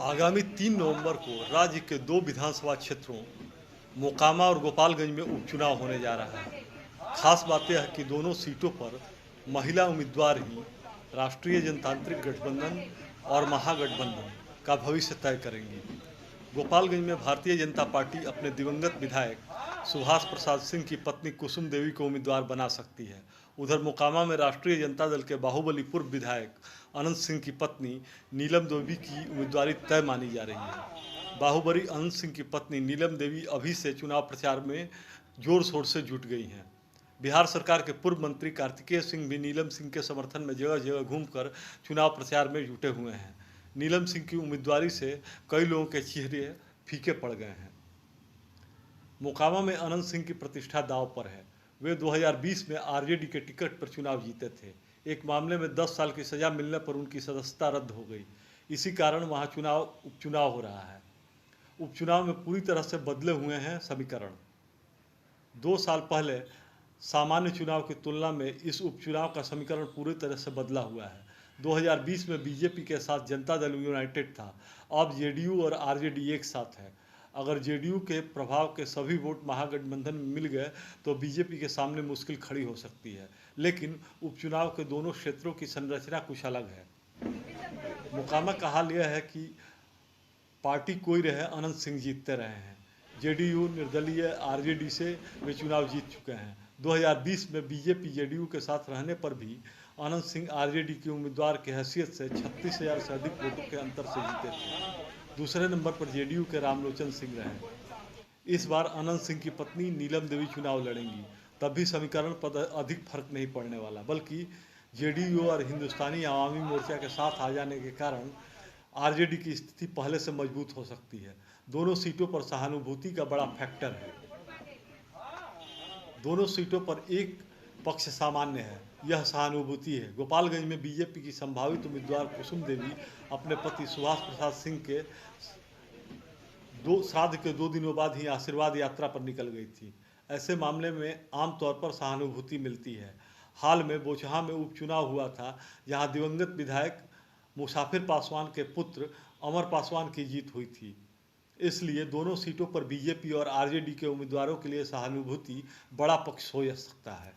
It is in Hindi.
आगामी 3 नवंबर को राज्य के 2 विधानसभा क्षेत्रों मोकामा और गोपालगंज में उपचुनाव होने जा रहा है। खास बात यह है कि दोनों सीटों पर महिला उम्मीदवार ही राष्ट्रीय जनतांत्रिक गठबंधन और महागठबंधन का भविष्य तय करेंगी। गोपालगंज में भारतीय जनता पार्टी अपने दिवंगत विधायक सुभाष प्रसाद सिंह की पत्नी कुसुम देवी को उम्मीदवार बना सकती है। उधर मोकामा में राष्ट्रीय जनता दल के बाहुबली पूर्व विधायक अनंत सिंह की पत्नी नीलम देवी की उम्मीदवारी तय मानी जा रही है। बाहुबली अनंत सिंह की पत्नी नीलम देवी अभी से चुनाव प्रचार में जोर शोर से जुट गई हैं। बिहार सरकार के पूर्व मंत्री कार्तिकेय सिंह भी नीलम सिंह के समर्थन में जगह जगह घूमकर चुनाव प्रचार में जुटे हुए हैं। नीलम सिंह की उम्मीदवारी से कई लोगों के चेहरे फीके पड़ गए हैं। मोकामा में अनंत सिंह की प्रतिष्ठा दांव पर है। वे 2020 में आरजेडी के टिकट पर चुनाव जीते थे। एक मामले में 10 साल की सजा मिलने पर उनकी सदस्यता रद्द हो गई। इसी कारण वहां उपचुनाव हो रहा है। उपचुनाव में पूरी तरह से बदले हुए हैं समीकरण। 2 साल पहले सामान्य चुनाव की तुलना में इस उपचुनाव का समीकरण पूरी तरह से बदला हुआ है। 2020 में बीजेपी के साथ जनता दल यूनाइटेड था। अब जेडीयू और आरजेडी एक साथ है। अगर जेडीयू के प्रभाव के सभी वोट महागठबंधन में मिल गए तो बीजेपी के सामने मुश्किल खड़ी हो सकती है। लेकिन उपचुनाव के दोनों क्षेत्रों की संरचना कुछ अलग है। मोकामा का हाल यह है कि पार्टी कोई रहे, अनंत सिंह जीतते रहे हैं। जेडीयू निर्दलीय आरजेडी से वे चुनाव जीत चुके हैं। 2020 में बीजेपी जेडीयू के साथ रहने पर भी अनंत सिंह आरजेडी के उम्मीदवार की हैसियत से 36,000 से अधिक वोटों के अंतर से जीते थे। दूसरे नंबर पर जेडीयू के रामलोचन सिंह रहे। इस बार अनंत सिंह की पत्नी नीलम देवी चुनाव लड़ेंगी। तब भी समीकरण पर अधिक फर्क नहीं पड़ने वाला, बल्कि जेडीयू और हिंदुस्तानी आवामी मोर्चा के साथ आ जाने के कारण आरजेडी की स्थिति पहले से मजबूत हो सकती है। दोनों सीटों पर सहानुभूति का बड़ा फैक्टर है। दोनों सीटों पर एक पक्ष सामान्य है, यह सहानुभूति है। गोपालगंज में बीजेपी की संभावित उम्मीदवार कुसुम देवी अपने पति सुभाष प्रसाद सिंह के श्राद्ध के 2 दिनों बाद ही आशीर्वाद यात्रा पर निकल गई थी। ऐसे मामले में आमतौर पर सहानुभूति मिलती है। हाल में बोचहा में उपचुनाव हुआ था, जहां दिवंगत विधायक मुसाफिर पासवान के पुत्र अमर पासवान की जीत हुई थी। इसलिए दोनों सीटों पर बीजेपी और आरजेडी के उम्मीदवारों के लिए सहानुभूति बड़ा पक्ष हो सकता है।